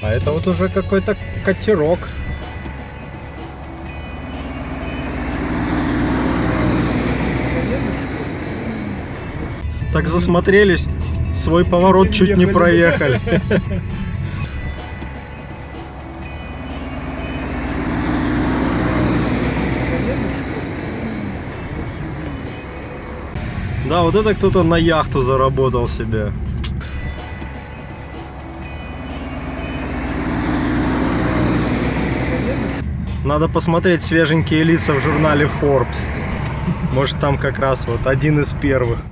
А это вот уже какой-то катерок. Так засмотрелись, свой поворот чуть не проехали. Да, вот это кто-то на яхту заработал себе. Надо посмотреть свеженькие лица в журнале Forbes. Может, там как раз вот один из первых.